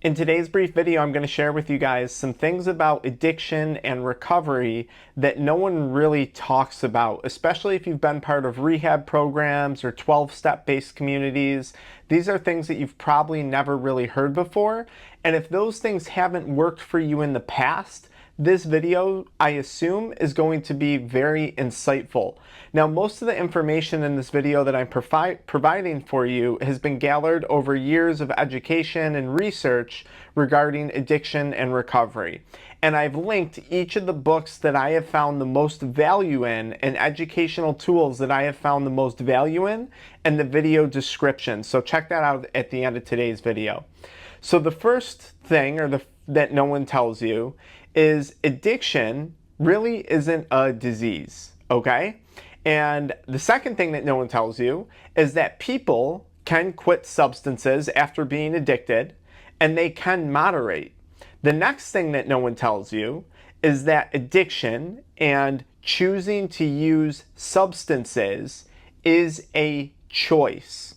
In today's brief video, I'm going to share with you guys some things about addiction and recovery that no one really talks about, especially if you've been part of rehab programs or 12-step based communities. These are things that you've probably never really heard before. And if those things haven't worked for you in the past, this video, I assume, is going to be very insightful. Now, most of the information in this video that I'm providing for you has been gathered over years of education and research regarding addiction and recovery. And I've linked each of the books that I have found the most value in and educational tools that I have found the most value in the video description. So check that out at the end of today's video. So the first thing, that no one tells you, is addiction really isn't a disease, okay? And the second thing that no one tells you is that people can quit substances after being addicted, and they can moderate. The next thing that no one tells you is that addiction and choosing to use substances is a choice.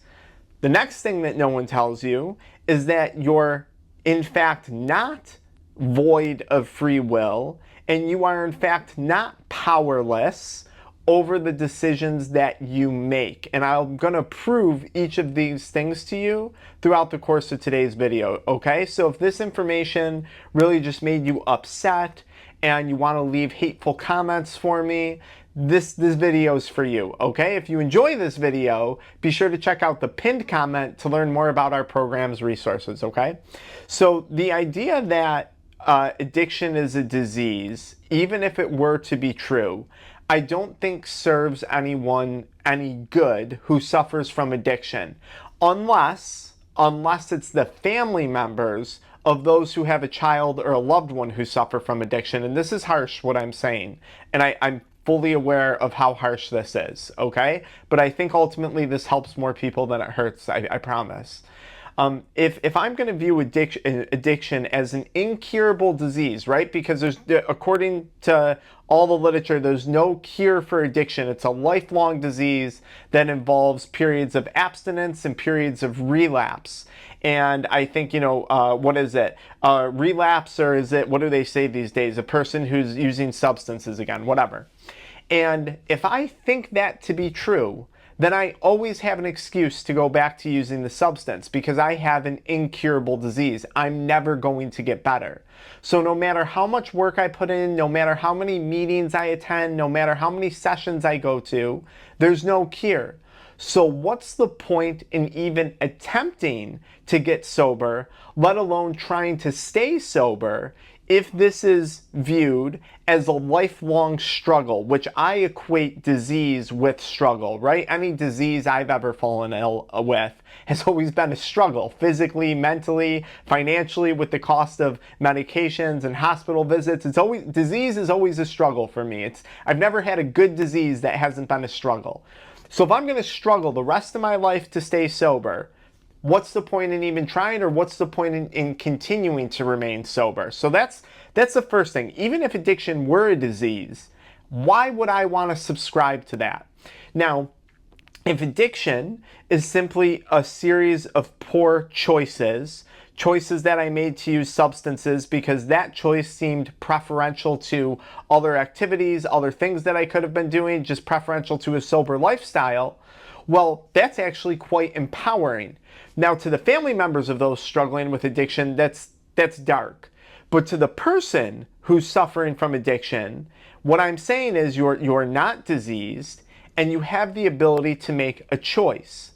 The next thing that no one tells you is that you're in fact not void of free will, and you are in fact not powerless over the decisions that you make. And I'm going to prove each of these things to you throughout the course of today's video, okay? So if this information really just made you upset and you want to leave hateful comments for me, this video is for you, okay? If you enjoy this video, be sure to check out the pinned comment to learn more about our program's resources, okay? So the idea that addiction is a disease, even if it were to be true, I don't think serves anyone any good who suffers from addiction, unless it's the family members of those who have a child or a loved one who suffer from addiction. And this is harsh, what I'm saying, and I'm fully aware of how harsh this is, okay? But I think ultimately this helps more people than it hurts, I promise. If I'm going to view addiction as an incurable disease, right? Because according to all the literature, there's no cure for addiction. It's a lifelong disease that involves periods of abstinence and periods of relapse. And I think, what is it? Relapse, or is it, what do they say these days? A person who's using substances again, whatever. And if I think that to be true, then I always have an excuse to go back to using the substance because I have an incurable disease. I'm never going to get better. So no matter how much work I put in, no matter how many meetings I attend, no matter how many sessions I go to, there's no cure. So what's the point in even attempting to get sober, let alone trying to stay sober, if this is viewed as a lifelong struggle, which I equate disease with struggle, right? Any disease I've ever fallen ill with has always been a struggle, physically, mentally, financially, with the cost of medications and hospital visits. Disease is always a struggle for me. I've never had a good disease that hasn't been a struggle. So if I'm going to struggle the rest of my life to stay sober, what's the point in even trying, or what's the point in continuing to remain sober? So that's the first thing. Even if addiction were a disease, why would I want to subscribe to that? Now, if addiction is simply a series of poor choices that I made to use substances because that choice seemed preferential to other activities, other things that I could have been doing, just preferential to a sober lifestyle, well, that's actually quite empowering. Now, to the family members of those struggling with addiction, that's dark. But to the person who's suffering from addiction, what I'm saying is you're not diseased and you have the ability to make a choice.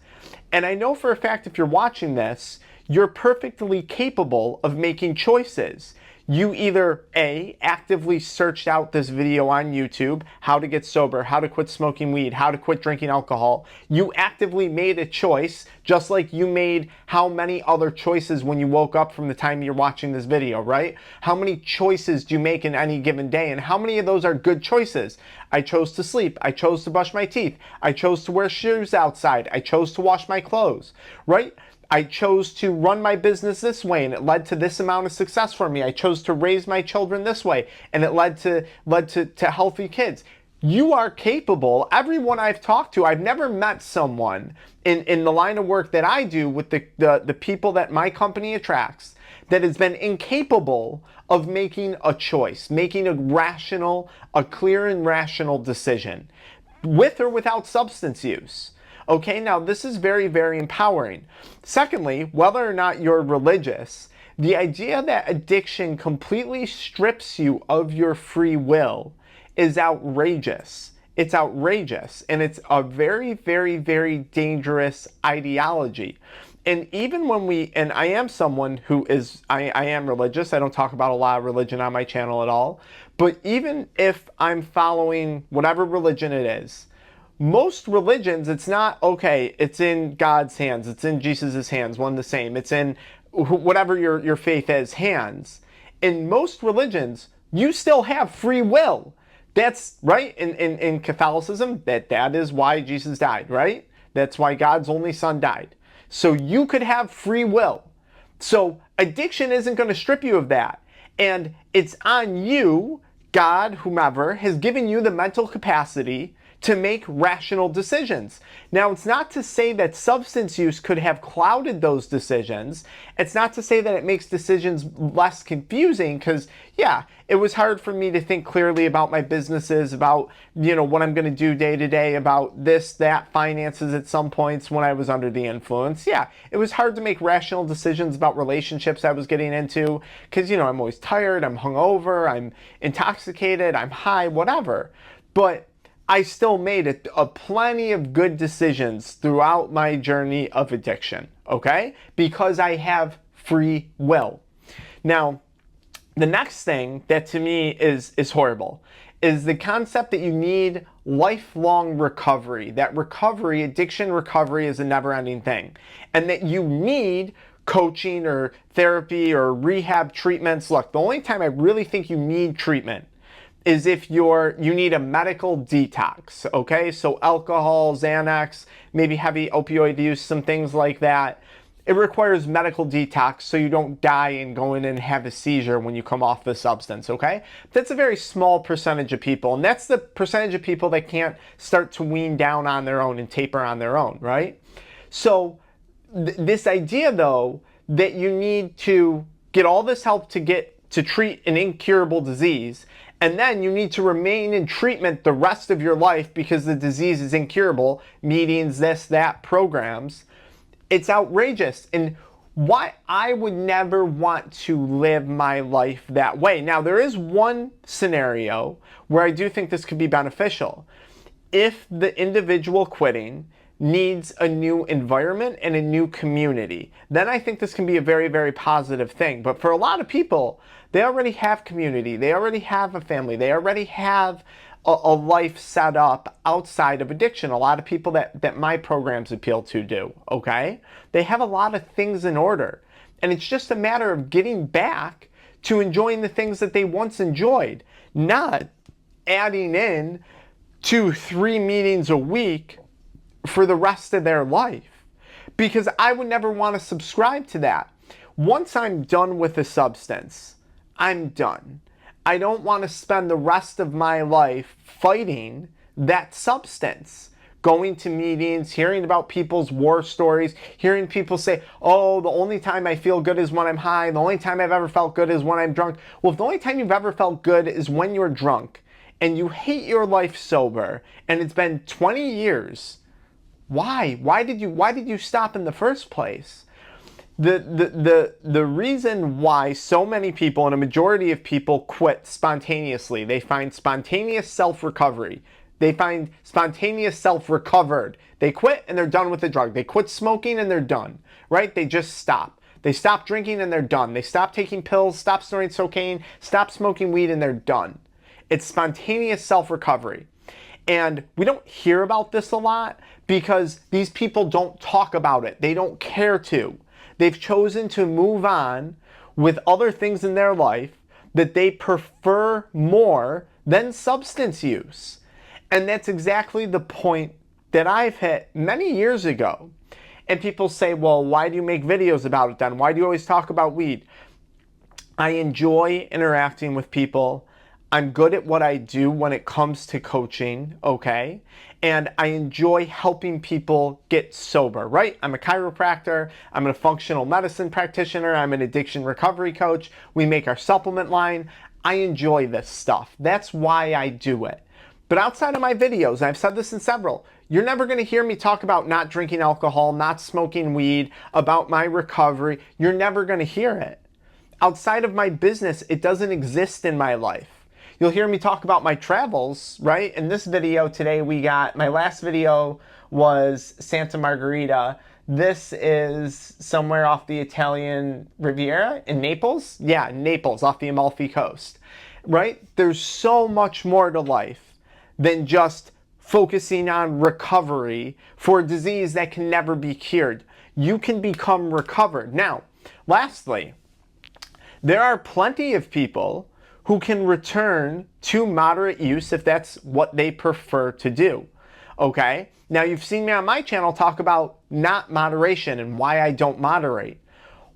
And I know for a fact if you're watching this, you're perfectly capable of making choices. You either A, actively searched out this video on YouTube, how to get sober, how to quit smoking weed, how to quit drinking alcohol. You actively made a choice, just like you made how many other choices when you woke up from the time you're watching this video, right? How many choices do you make in any given day, and how many of those are good choices? I chose to sleep, I chose to brush my teeth, I chose to wear shoes outside, I chose to wash my clothes, right? I chose to run my business this way and it led to this amount of success for me. I chose to raise my children this way and it led to healthy kids. You are capable. Everyone I've talked to, I've never met someone in the line of work that I do with the people that my company attracts that has been incapable of making a choice, making a clear and rational decision, with or without substance use. Okay, now this is very, very empowering. Secondly, whether or not you're religious, the idea that addiction completely strips you of your free will is outrageous. It's outrageous, and it's a very, very, very dangerous ideology. And even when and I am someone who is, I am religious. I don't talk about a lot of religion on my channel at all. But even if I'm following whatever religion it is, most religions, it's not, okay, it's in God's hands, it's in Jesus' hands, one the same. It's in whatever your faith is, hands. In most religions, you still have free will. That's right. In Catholicism, that is why Jesus died, right? That's why God's only son died. So you could have free will. So addiction isn't going to strip you of that. And it's on you, God, whomever, has given you the mental capacity to make rational decisions. Now, it's not to say that substance use could have clouded those decisions. It's not to say that it makes decisions less confusing, because, yeah, it was hard for me to think clearly about my businesses, about, what I'm going to do day to day, about this, that, finances at some points when I was under the influence. Yeah, it was hard to make rational decisions about relationships I was getting into, because, I'm always tired, I'm hungover, I'm intoxicated, I'm high, whatever. But I still made a plenty of good decisions throughout my journey of addiction, okay? Because I have free will. Now, the next thing that to me is horrible is the concept that you need lifelong recovery. That recovery, addiction recovery, is a never-ending thing. And that you need coaching or therapy or rehab treatments. Look, the only time I really think you need treatment is if you need a medical detox, okay? So alcohol, Xanax, maybe heavy opioid use, some things like that. It requires medical detox so you don't die and go in and have a seizure when you come off the substance, okay? That's a very small percentage of people, and that's the percentage of people that can't start to wean down on their own and taper on their own, right? So this idea, though, that you need to get all this help to treat an incurable disease, and then you need to remain in treatment the rest of your life because the disease is incurable, meetings, this, that, programs. It's outrageous. And why I would never want to live my life that way. Now, there is one scenario where I do think this could be beneficial. If the individual quitting needs a new environment and a new community, then I think this can be a very, very positive thing. But for a lot of people, they already have community, they already have a family, they already have a life set up outside of addiction. A lot of people that my programs appeal to do, okay? They have a lot of things in order. And it's just a matter of getting back to enjoying the things that they once enjoyed, not adding in 2-3 meetings a week for the rest of their life. Because I would never want to subscribe to that. Once I'm done with a substance, I'm done. I don't want to spend the rest of my life fighting that substance. Going to meetings, hearing about people's war stories, hearing people say, oh, the only time I feel good is when I'm high, the only time I've ever felt good is when I'm drunk. Well, if the only time you've ever felt good is when you're drunk, and you hate your life sober, and it's been 20 years, why? Why did you stop in the first place? The reason why so many people, and a majority of people, quit spontaneously, they find spontaneous self-recovery. They find spontaneous self-recovered. They quit and they're done with the drug. They quit smoking and they're done, right? They just stop. They stop drinking and they're done. They stop taking pills, stop snorting cocaine, stop smoking weed, and they're done. It's spontaneous self-recovery. And we don't hear about this a lot because these people don't talk about it. They don't care to. They've chosen to move on with other things in their life that they prefer more than substance use. And that's exactly the point that I've hit many years ago. And people say, well, why do you make videos about it then? Why do you always talk about weed? I enjoy interacting with people. I'm good at what I do when it comes to coaching, okay? And I enjoy helping people get sober, right? I'm a chiropractor, I'm a functional medicine practitioner, I'm an addiction recovery coach, we make our supplement line. I enjoy this stuff. That's why I do it. But outside of my videos, and I've said this in several, you're never gonna hear me talk about not drinking alcohol, not smoking weed, about my recovery. You're never gonna hear it. Outside of my business, it doesn't exist in my life. You'll hear me talk about my travels, right? In this video today, my last video was Santa Margherita. This is somewhere off the Italian Riviera in Naples. Yeah, Naples, off the Amalfi Coast, right? There's so much more to life than just focusing on recovery for a disease that can never be cured. You can become recovered. Now, lastly, there are plenty of people who can return to moderate use if that's what they prefer to do, okay? Now, you've seen me on my channel talk about not moderation and why I don't moderate.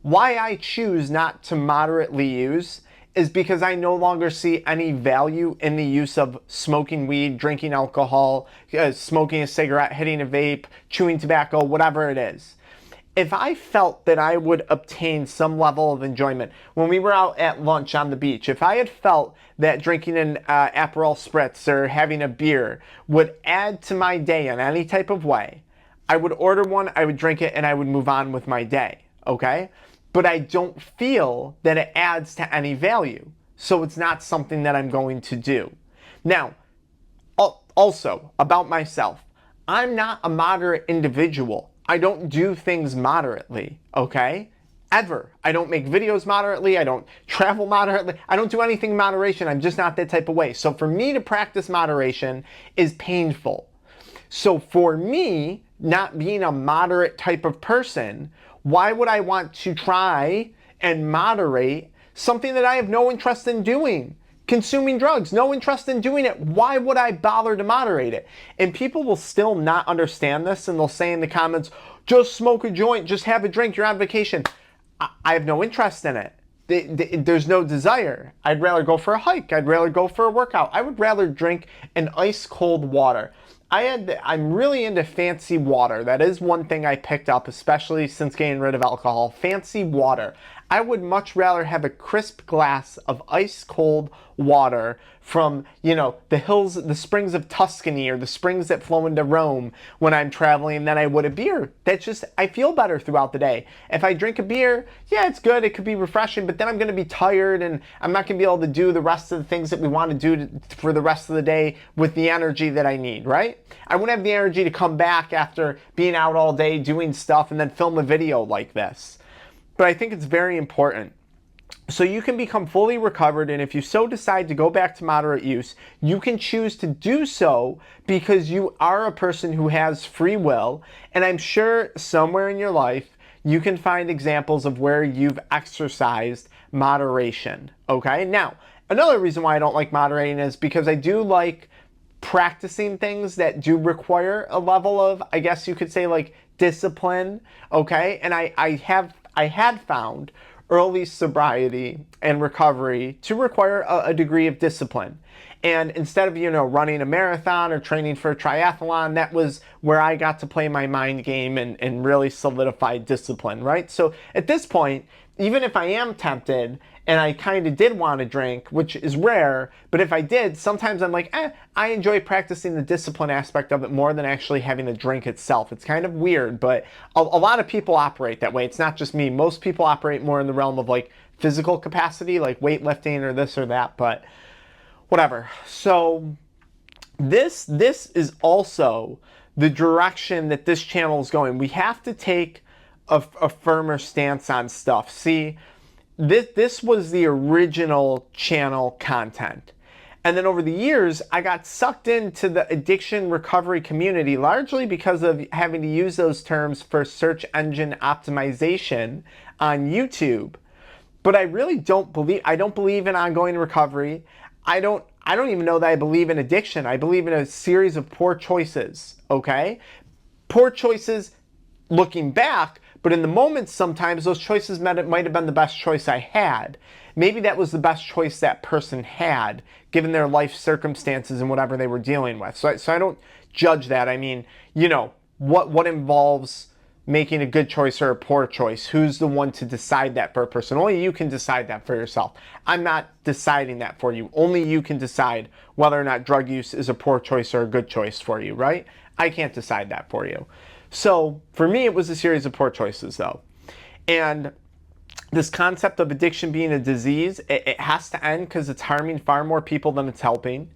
Why I choose not to moderately use is because I no longer see any value in the use of smoking weed, drinking alcohol, smoking a cigarette, hitting a vape, chewing tobacco, whatever it is. If I felt that I would obtain some level of enjoyment, when we were out at lunch on the beach, if I had felt that drinking an Aperol Spritz or having a beer would add to my day in any type of way, I would order one, I would drink it, and I would move on with my day, okay? But I don't feel that it adds to any value, so it's not something that I'm going to do. Now, also, about myself, I'm not a moderate individual. I don't do things moderately, okay? Ever. I don't make videos moderately. I don't travel moderately. I don't do anything in moderation. I'm just not that type of way. So for me to practice moderation is painful. So for me, not being a moderate type of person, why would I want to try and moderate something that I have no interest in doing? Consuming drugs, no interest in doing it. Why would I bother to moderate it? And people will still not understand this, and they'll say in the comments, just smoke a joint, just have a drink, you're on vacation. I have no interest in it. There's no desire. I'd rather go for a hike. I'd rather go for a workout. I would rather drink an ice cold water. I'm really into fancy water. That is one thing I picked up, especially since getting rid of alcohol. Fancy water. I would much rather have a crisp glass of ice cold water from, the hills, the springs of Tuscany or the springs that flow into Rome when I'm traveling than I would a beer. I feel better throughout the day. If I drink a beer, yeah, it's good. It could be refreshing, but then I'm going to be tired and I'm not going to be able to do the rest of the things that we want to do for the rest of the day with the energy that I need, right? I wouldn't have the energy to come back after being out all day doing stuff and then film a video like this. But I think it's very important. So you can become fully recovered, and if you so decide to go back to moderate use, you can choose to do so because you are a person who has free will, and I'm sure somewhere in your life you can find examples of where you've exercised moderation, okay? Now, another reason why I don't like moderating is because I do like practicing things that do require a level of, I guess you could say, like discipline, okay? And I had found early sobriety and recovery to require a degree of discipline. And instead of, running a marathon or training for a triathlon, that was where I got to play my mind game and really solidify discipline, right? So at this point, even if I am tempted and I kind of did want to drink, which is rare, but if I did, sometimes I'm like, I enjoy practicing the discipline aspect of it more than actually having the drink itself. It's kind of weird, but a lot of people operate that way. It's not just me. Most people operate more in the realm of like physical capacity, like weightlifting or this or that, but whatever. So this is also the direction that this channel is going. We have to take a firmer stance on stuff. See, this was the original channel content. And then over the years, I got sucked into the addiction recovery community, largely because of having to use those terms for search engine optimization on YouTube. But I really don't believe in ongoing recovery. I don't even know that I believe in addiction. I believe in a series of poor choices, okay? Poor choices looking back, But in the moment, sometimes those choices might have been the best choice I had. Maybe that was the best choice that person had, given their life circumstances and whatever they were dealing with. So I don't judge that. I mean, you know, what involves making a good choice or a poor choice? Who's the one to decide that for a person? Only you can decide that for yourself. I'm not deciding that for you. Only you can decide whether or not drug use is a poor choice or a good choice for you, right? I can't decide that for you. So for me, it was a series of poor choices though. And this concept of addiction being a disease, it has to end because it's harming far more people than it's helping.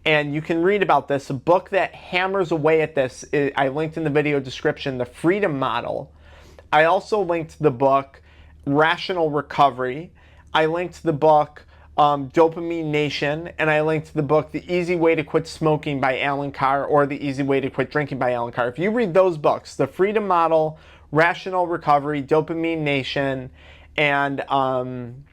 And you can read about this. A book that hammers away at this, I linked in the video description, The Freedom Model. I also linked the book, Rational Recovery. I linked the book, Dopamine Nation. And I linked the book, The Easy Way to Quit Smoking by Alan Carr, or The Easy Way to Quit Drinking by Alan Carr. If you read those books, The Freedom Model, Rational Recovery, Dopamine Nation, and Alan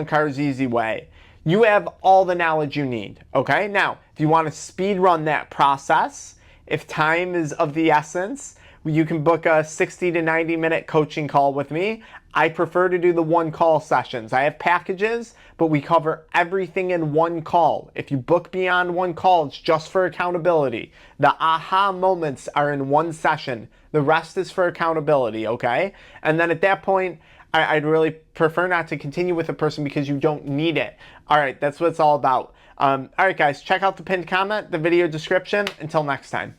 Carr's Easy Way, you have all the knowledge you need, okay? Now, if you want to speed run that process, if time is of the essence, you can book a 60 to 90 minute coaching call with me. I prefer to do the one call sessions. I have packages, but we cover everything in one call. If you book beyond one call, it's just for accountability. The aha moments are in one session. The rest is for accountability, okay? And then at that point, I'd really prefer not to continue with a person because you don't need it. All right, that's what it's all about. All right, guys, check out the pinned comment, the video description. Until next time.